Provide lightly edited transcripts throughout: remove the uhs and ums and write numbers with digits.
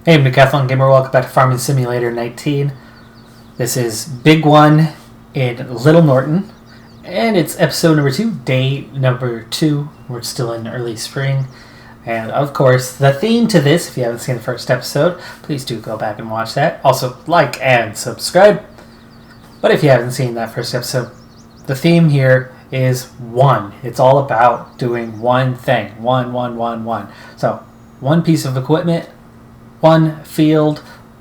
Hey, I'm Decathlon Gamer. Welcome back to Farming Simulator 19. This is Big One in Little Norton, and it's episode number 2, day number 2. We're still in early spring, and of course, the theme to this, if you haven't seen the first episode, please do go back and watch that. Also, like and subscribe. But if you haven't seen that first episode, the theme here is one. It's all about doing one thing. One. So, one piece of equipment, one field,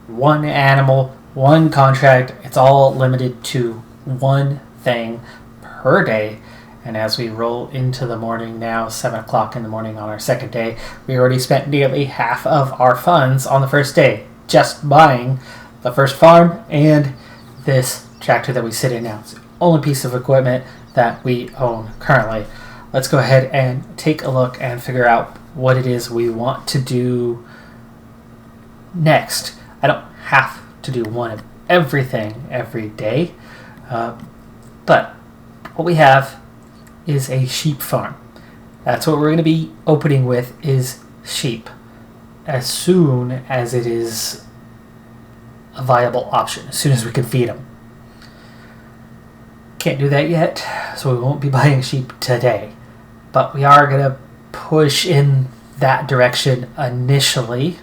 one animal, one contract. It's all limited to one thing per day. And as we roll into the morning now, 7 o'clock in the morning on our second day, we already spent nearly half of our funds on the first day just buying the first farm and this tractor that we sit in now. It's the only piece of equipment that we own currently. Let's go ahead and take a look and figure out what it is we want to do next. I don't have to do one of everything every day, but what we have is a sheep farm. That's what we're going to be opening with, is sheep, as soon as it is a viable option, as soon as we can feed them. Can't do that yet, so we won't be buying sheep today, but we are going to push in that direction initially.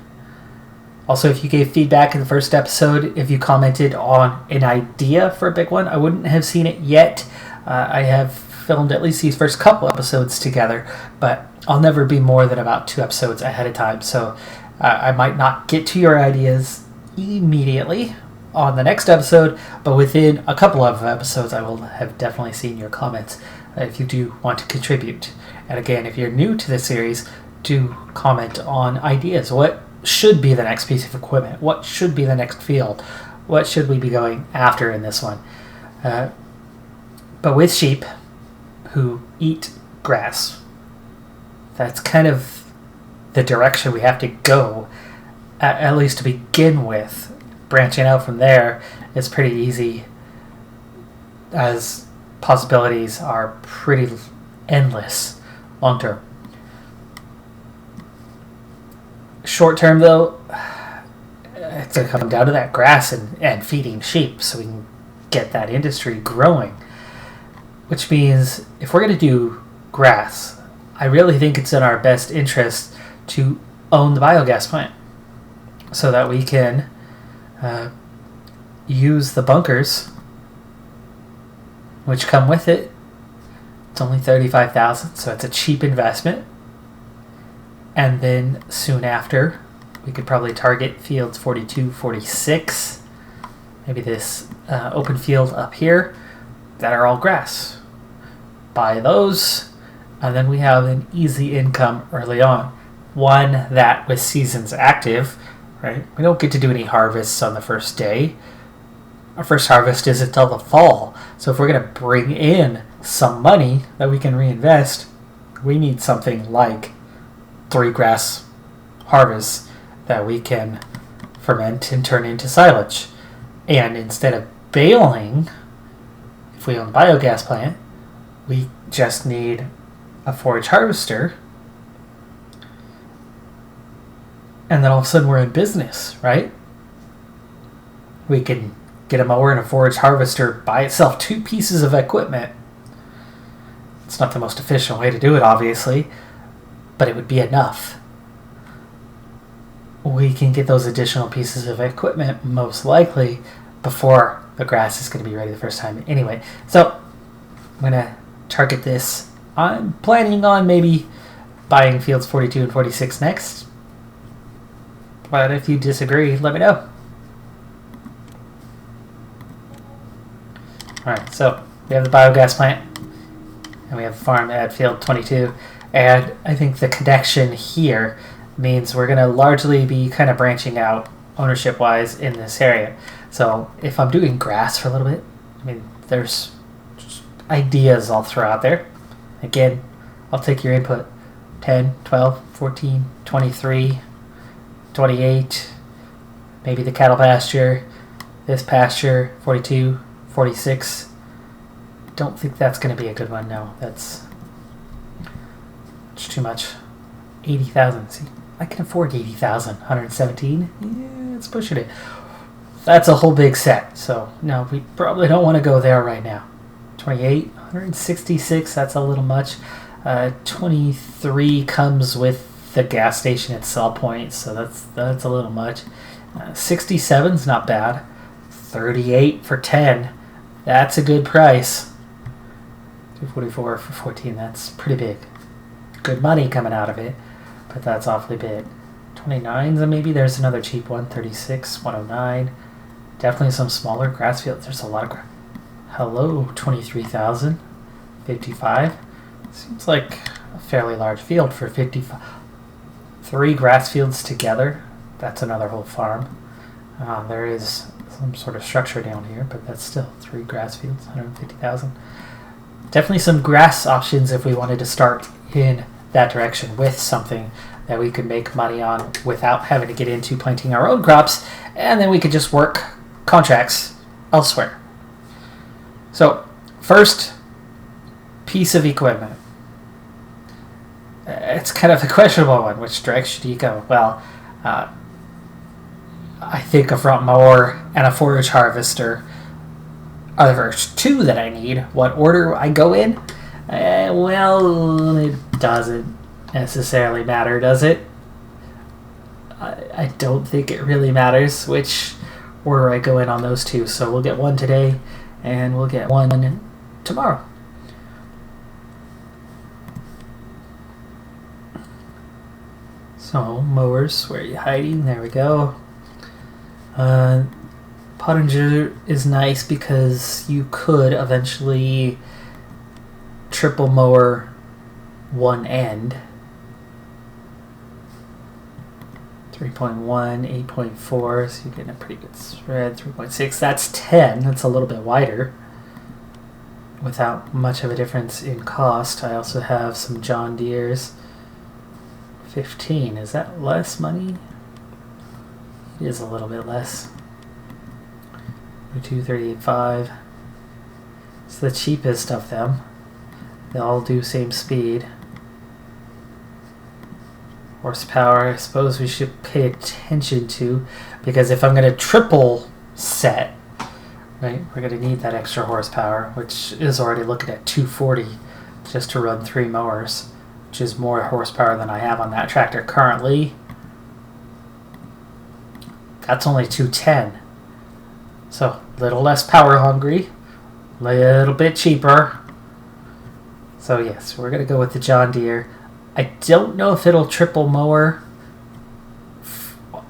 Also, if you gave feedback in the first episode, if you commented on an idea for a big one, I wouldn't have seen it yet. I have filmed at least these first couple episodes together, but I'll never be more than about 2 episodes ahead of time, so I might not get to your ideas immediately on the next episode, but within a couple of episodes I will have definitely seen your comments if you do want to contribute. And again, if you're new to the series, do comment on ideas. What should be the next piece of equipment? What should be the next field? What should we be going after in this one? But with sheep who eat grass, that's kind of the direction we have to go, at least to begin with. Branching out from there is pretty easy, as possibilities are pretty endless long term. Short term, though, it's going to come down to that grass and feeding sheep so we can get that industry growing. Which means if we're going to do grass, I really think it's in our best interest to own the biogas plant so that we can use the bunkers which come with it. It's only $35,000, so it's a cheap investment. And then soon after, we could probably target fields 42, 46, maybe this open field up here that are all grass. Buy those, and then we have an easy income early on. One that with seasons active, right? We don't get to do any harvests on the first day. Our first harvest is until the fall. So if we're going to bring in some money that we can reinvest, we need something like 3 grass harvests that we can ferment and turn into silage. And instead of baling, if we own a biogas plant, we just need a forage harvester, and then all of a sudden we're in business, right? We can get a mower and a forage harvester by itself, 2 pieces of equipment. It's not the most efficient way to do it, obviously, but it would be enough. We can get those additional pieces of equipment most likely before the grass is going to be ready the first time anyway. So I'm going to target this. I'm planning on maybe buying fields 42 and 46 next. But if you disagree, let me know. Alright, so we have the biogas plant, and we have the farm at field 22. And I think the connection here means we're going to largely be kind of branching out ownership-wise in this area. So if I'm doing grass for a little bit, I mean, there's just ideas I'll throw out there. Again, I'll take your input. 10, 12, 14, 23, 28, maybe the cattle pasture, this pasture, 42, 46. Don't think that's going to be a good one, no. That's too much. 80,000. See, I can afford 80,000. 117? Yeah, it's pushing it. That's a whole big set. So, no, we probably don't want to go there right now. 28, 166, that's a little much. 23 comes with the gas station at sell point, so that's a little much. 67's not bad. 38 for 10. That's a good price. 244 for 14, that's pretty big. Good money coming out of it, but that's awfully big. 29s, and maybe there's another cheap one. 36, 109. Definitely some smaller grass fields. There's a lot of Hello, 23,000. 55. Seems like a fairly large field for 55. 3 grass fields together. That's another whole farm. There is some sort of structure down here, but that's still 3 grass fields, 150,000. Definitely some grass options if we wanted to start in that direction with something that we could make money on without having to get into planting our own crops, and then we could just work contracts elsewhere. So, first piece of equipment. It's kind of a questionable one. Which direction do you go? Well, I think a front mower and a forage harvester are the first 2 that I need. What order I go in? Well, it doesn't necessarily matter, does it? I don't think it really matters which order I go in on those 2. So we'll get one today, and we'll get one tomorrow. So, mowers, where are you hiding? There we go. Pottinger is nice because you could eventually triple mower one end. 3.1, 8.4, so you're getting a pretty good spread. 3.6, that's 10. That's a little bit wider without much of a difference in cost. I also have some John Deere's. 15. Is that less money? It is a little bit less. 238.5. It's the cheapest of them. They all do same speed. Horsepower, I suppose we should pay attention to, because if I'm going to triple set, right, we're going to need that extra horsepower, which is already looking at 240 just to run 3 mowers, which is more horsepower than I have on that tractor currently. That's only 210. So, a little less power hungry, a little bit cheaper. So yes, we're going to go with the John Deere. I don't know if it'll triple mower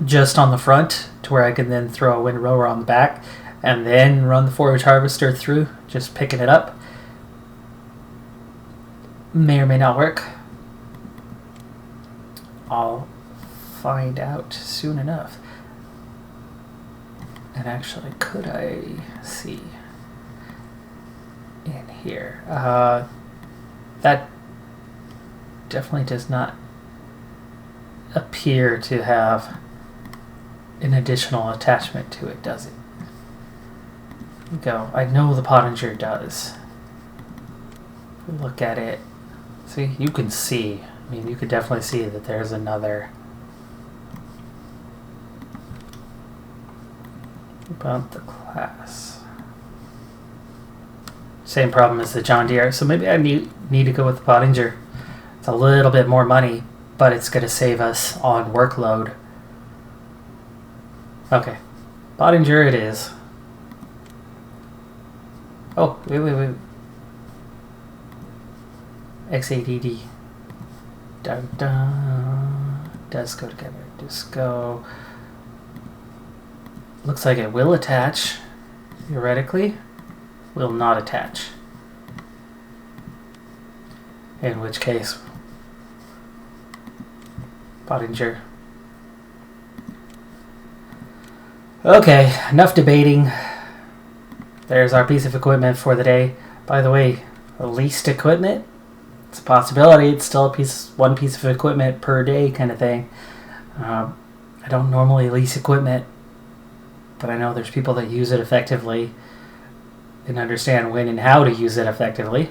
just on the front to where I can then throw a windrower on the back and then run the forage harvester through, just picking it up. May or may not work. I'll find out soon enough. And actually, could I see in here? That definitely does not appear to have an additional attachment to it, does it? Here we go. I know the Pottinger does. If we look at it, see, you can see. I mean, you could definitely see that there's another. About the class. Same problem as the John Deere, so maybe I need to go with the Pottinger. It's a little bit more money, but it's going to save us on workload. Okay, Pottinger it is. Oh, wait. XADD. Dun dun. Does go together. Just go. Looks like it will attach. Theoretically, will not attach. In which case, Pottinger. Okay, enough debating. There's our piece of equipment for the day. By the way, leased equipment, it's a possibility. It's still one piece of equipment per day kind of thing. I don't normally lease equipment, but I know there's people that use it effectively and understand when and how to use it effectively.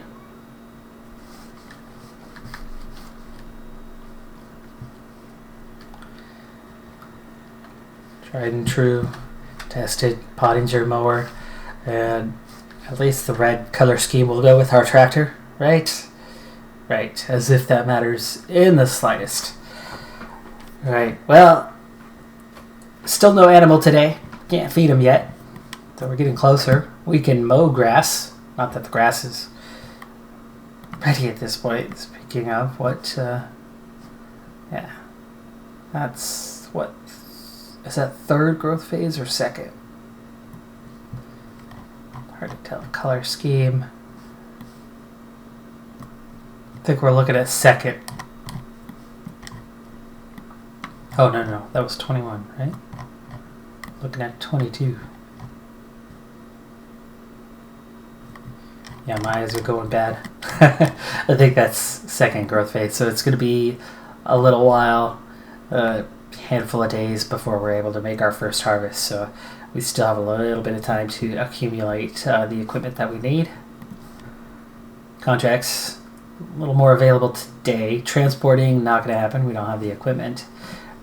tried and true, tested Pottinger mower, and at least the red color scheme will go with our tractor, right? Right, as if that matters in the slightest. Right, well, still no animal today. Can't feed him yet. So we're getting closer. We can mow grass. Not that the grass is ready at this point. Speaking of what, yeah. That's, what, is that third growth phase or second? Hard to tell. Color scheme. I think we're looking at second. Oh, no. That was 21, right? Looking at 22. Yeah, my eyes are going bad. I think that's second growth phase. So it's going to be a little while, a handful of days before we're able to make our first harvest. So we still have a little bit of time to accumulate the equipment that we need. Contracts, a little more available today. Transporting, not going to happen. We don't have the equipment.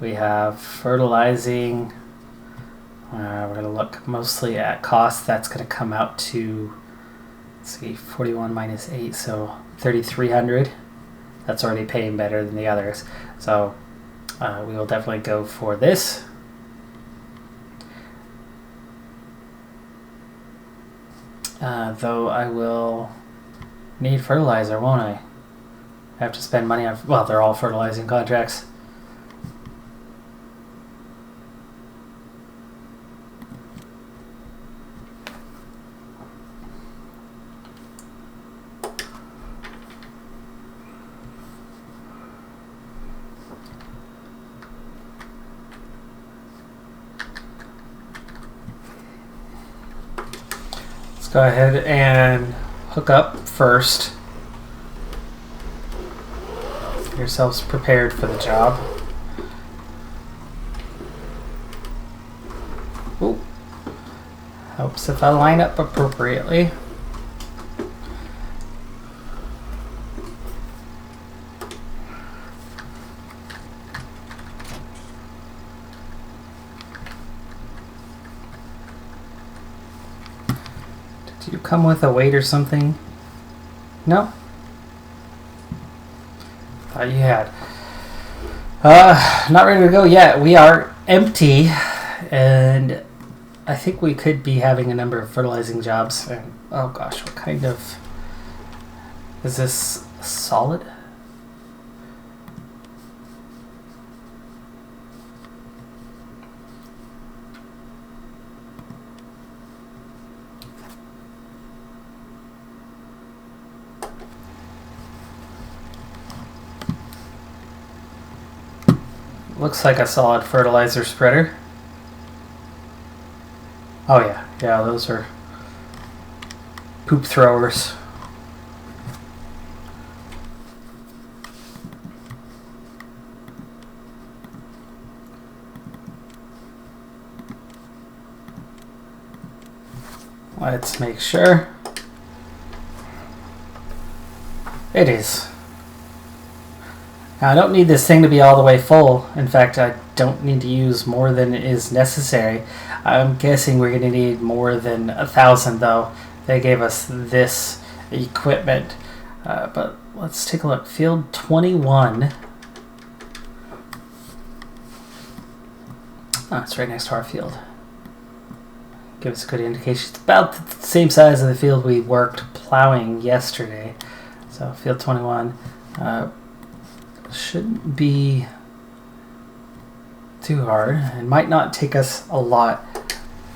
We have fertilizing. We're going to look mostly at cost. That's going to come out to, let's see, 41 minus 8, so 3,300. That's already paying better than the others. So we will definitely go for this. Though I will need fertilizer, won't I? I have to spend money on, well, they're all fertilizing contracts. Go ahead and hook up first. Get yourselves prepared for the job. Ooh. Helps if I line up appropriately. Do you come with a weight or something? No? Thought you had. Not ready to go yet. We are empty, and I think we could be having a number of fertilizing jobs. And, oh gosh, what kind of... Is this solid? Looks like a solid fertilizer spreader. Oh yeah, those are poop throwers. Let's make sure. It is. Now, I don't need this thing to be all the way full. In fact, I don't need to use more than is necessary. I'm guessing we're going to need more than 1,000, though. They gave us this equipment. But let's take a look. Field 21. Oh, it's right next to our field. Give us a good indication. It's about the same size of the field we worked plowing yesterday. So, field 21. Shouldn't be too hard. It might not take us a lot.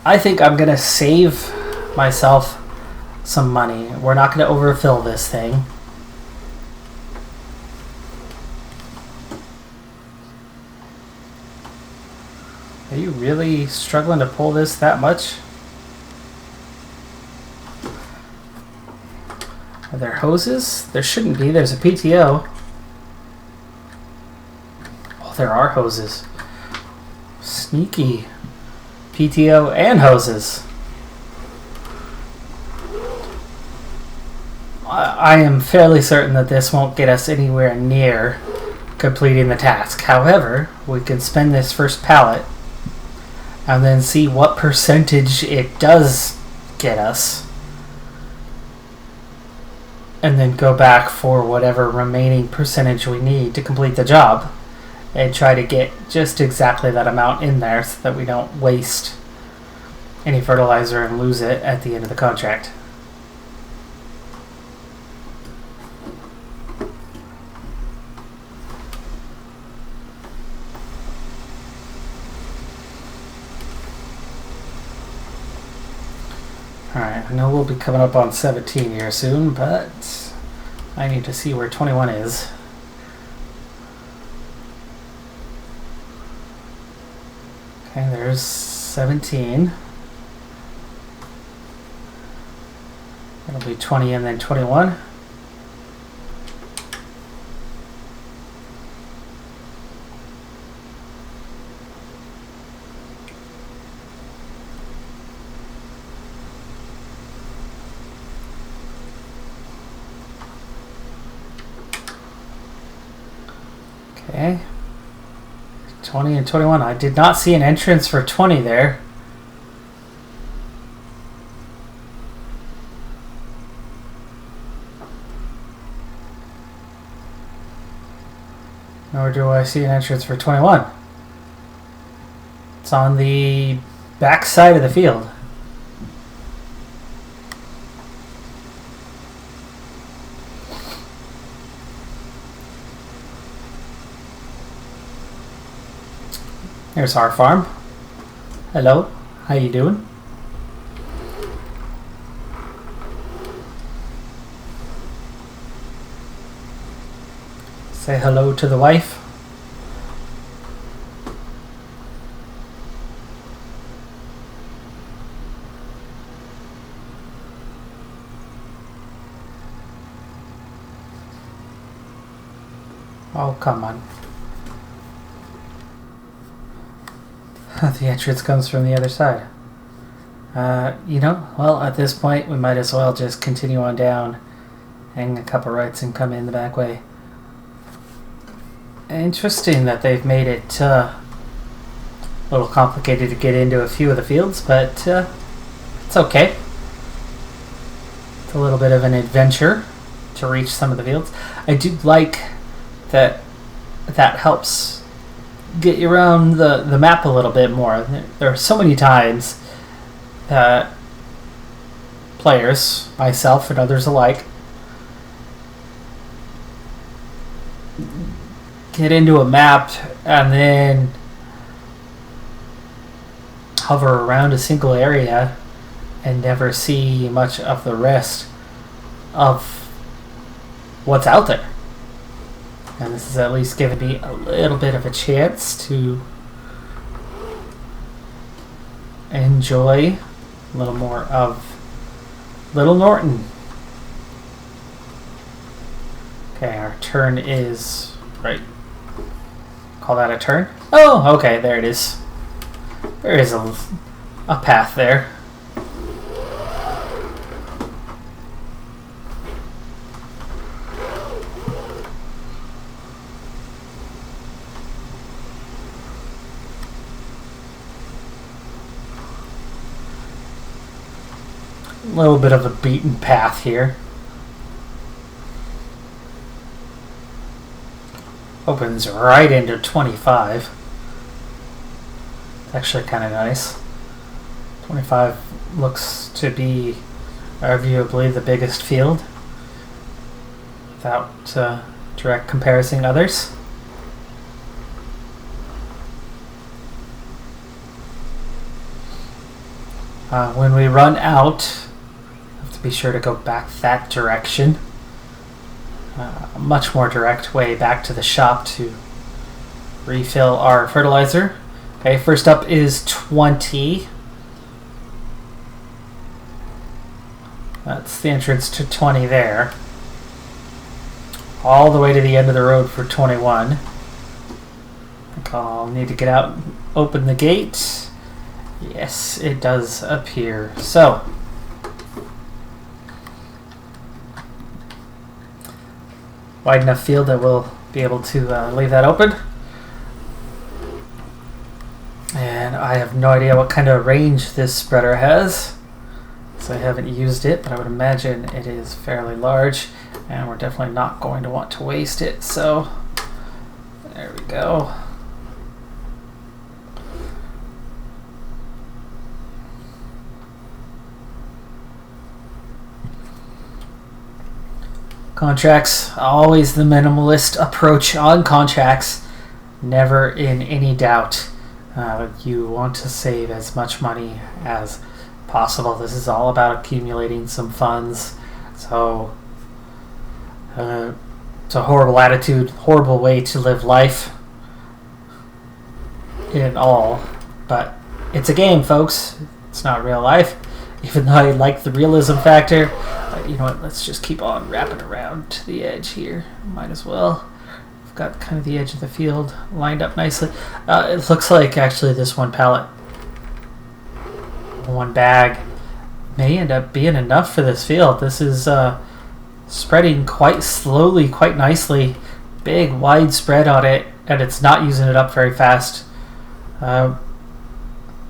I think I'm going to save myself some money. We're not going to overfill this thing. Are you really struggling to pull this that much? Are there hoses? There shouldn't be. There's a PTO. There are hoses. Sneaky. PTO and hoses. I am fairly certain that this won't get us anywhere near completing the task. However, we can spend this first pallet and then see what percentage it does get us, and then go back for whatever remaining percentage we need to complete the job, and try to get just exactly that amount in there so that we don't waste any fertilizer and lose it at the end of the contract. Alright, I know we'll be coming up on 17 here soon, but I need to see where 21 is. Okay, there's 17. It'll be 20 and then 21. Okay, 20 and 21. I did not see an entrance for 20 there. Nor do I see an entrance for 21. It's on the back side of the field. Here's our farm. Hello, how you doing? Say hello to the wife. Oh, come on. The entrance comes from the other side. Well, at this point, we might as well just continue on down, hang a couple rights, and come in the back way. Interesting that they've made it a little complicated to get into a few of the fields, but it's okay. It's a little bit of an adventure to reach some of the fields. I do like that helps get you around the map a little bit more. There are so many times that players, myself and others alike, get into a map and then hover around a single area and never see much of the rest of what's out there. And this is at least giving me a little bit of a chance to enjoy a little more of Little Norton. Okay, our turn is right. Call that a turn? Oh, okay, there it is. There is a path there. A little bit of a beaten path here. Opens right into 25. It's actually kind of nice. 25 looks to be arguably the biggest field without direct comparison to others. When we run out, be sure to go back that direction. A much more direct way back to the shop to refill our fertilizer. Okay, first up is 20. That's the entrance to 20 there. All the way to the end of the road for 21. I think I'll need to get out and open the gate. Yes, it does appear so. Wide enough field that we'll be able to leave that open. And I have no idea what kind of range this spreader has, so I haven't used it, but I would imagine it is fairly large, and we're definitely not going to want to waste it. So there we go. Contracts, always the minimalist approach on contracts, never in any doubt. You want to save as much money as possible. This is all about accumulating some funds. So it's a horrible attitude, horrible way to live life in all. But it's a game, folks. It's not real life. Even though I like the realism factor, you know what, let's just keep on wrapping around to the edge here. Might as well. We've got kind of the edge of the field lined up nicely. It looks like actually this one pallet, one bag, may end up being enough for this field. This is spreading quite slowly, quite nicely. Big, wide spread on it, and it's not using it up very fast.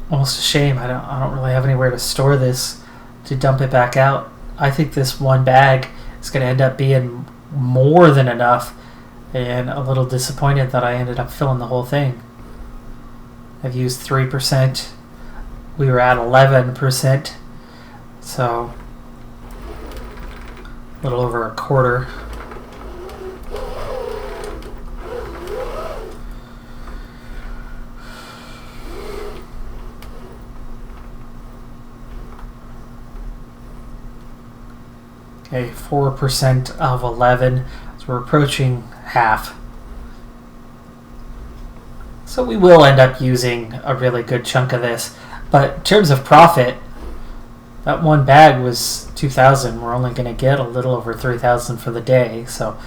Almost a shame. I don't really have anywhere to store this to dump it back out. I think this one bag is going to end up being more than enough, and a little disappointed that I ended up filling the whole thing. I've used 3%. We were at 11%, so a little over a quarter. Okay, 4% of 11, so we're approaching half. So we will end up using a really good chunk of this. But in terms of profit, that one bag was $2,000. We're only going to get a little over $3,000 for the day. So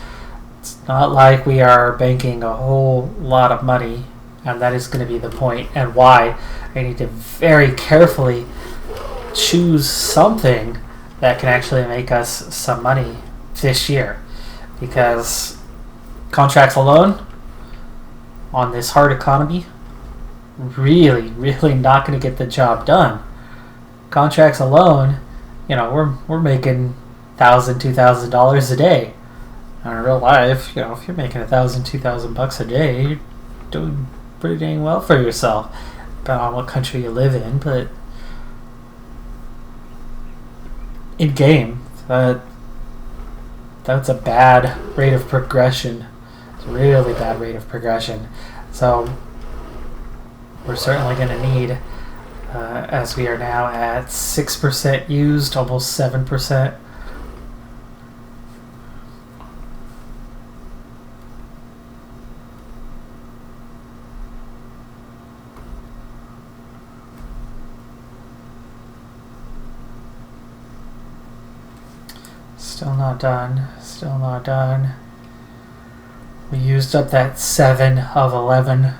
it's not like we are banking a whole lot of money. And that is going to be the point, and why I need to very carefully choose something that can actually make us some money this year, because contracts alone on this hard economy, really not going to get the job done. Contracts alone, you know, we're making $1,000-$2,000 a day. In real life, you know, if you're making $1,000-$2,000 a day, you're doing pretty dang well for yourself, depending on what country you live in. But in game, that's a bad rate of progression. It's a really bad rate of progression. So we're certainly going to need, as we are now at 6% used, almost 7%. Still not done. Still not done. We used up that 7 of 11.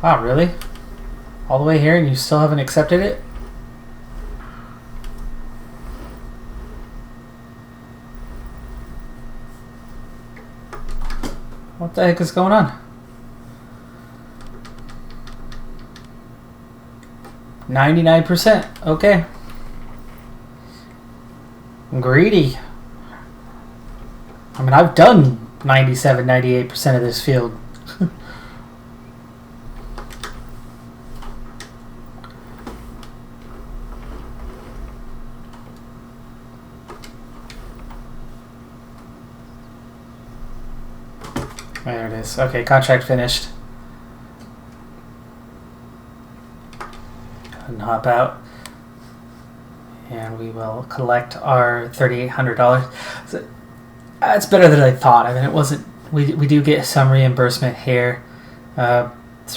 Wow, really? All the way here and you still haven't accepted it? What the heck is going on? 99%. Okay. Greedy. I mean, I've done 97-98% of this field. There it is. Okay, contract finished. And hop out, and we will collect our $3,800. So that's better than I thought. I mean, it wasn't. We do get some reimbursement here, so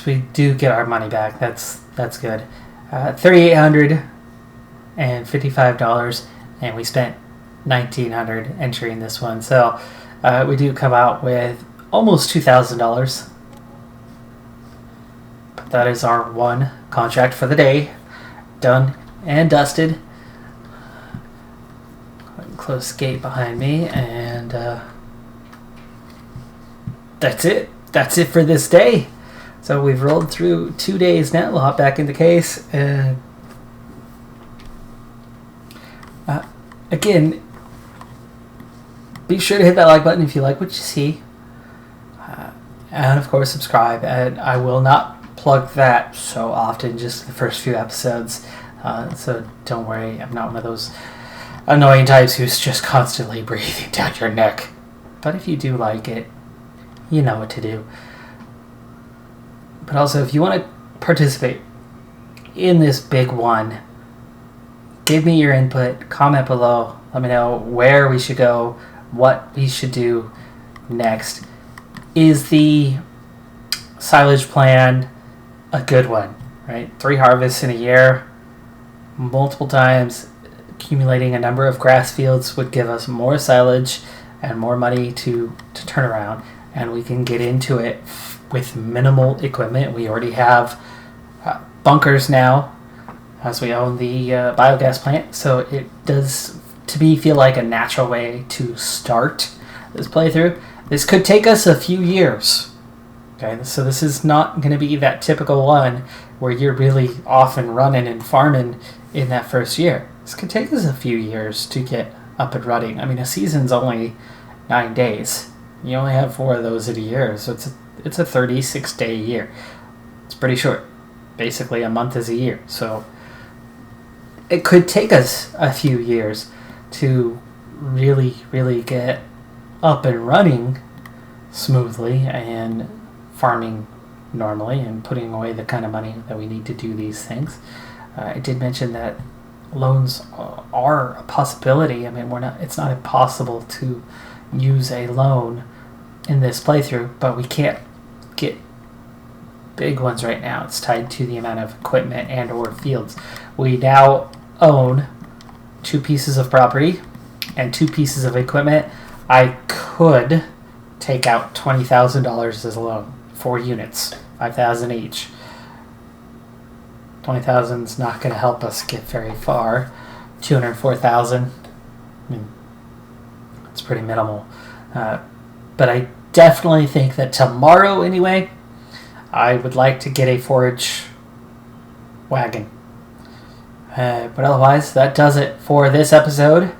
we do get our money back. That's good. $3,855, and we spent $1,900 entering this one. So we do come out with almost $2,000. But that is our one contract for the day. Done and dusted. Close gate behind me, and that's it. that's it for this day. So we've rolled through 2 days now. We'll hop back in the case. And again, be sure to hit that like button if you like what you see. And of course, subscribe. And I will not plug that so often, just the first few episodes. So don't worry, I'm not one of those annoying types who's just constantly breathing down your neck. But if you do like it, you know what to do. But also, if you want to participate in this big one, give me your input, comment below, let me know where we should go, what we should do next. Is the silage plan a good one, right? 3 harvests in a year, multiple times, accumulating a number of grass fields would give us more silage and more money to turn around, and we can get into it with minimal equipment. We already have bunkers now, as we own the biogas plant, so it does, to me, feel like a natural way to start this playthrough. This could take us a few years. Okay, so this is not going to be that typical one where you're really off and running and farming in that first year. This could take us a few years to get up and running. I mean, a season's only 9 days. You only have 4 of those in a year, so it's a 36-day year. It's pretty short. Basically, a month is a year. So it could take us a few years to really, really get up and running smoothly and farming normally and putting away the kind of money that we need to do these things. I did mention that loans are a possibility. I mean, it's not impossible to use a loan in this playthrough, but we can't get big ones right now. It's tied to the amount of equipment and or fields. We now own 2 pieces of property and 2 pieces of equipment. I could take out $20,000 as a loan, 4 units, $5,000 each. $20,000 is not going to help us get very far. $204,000, I mean, it's pretty minimal. But I definitely think that tomorrow, anyway, I would like to get a forage wagon. But otherwise, that does it for this episode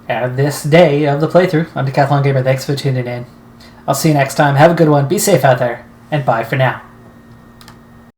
and this day of the playthrough. I'm Decathlon Gamer. Thanks for tuning in. I'll see you next time. Have a good one. Be safe out there. And bye for now.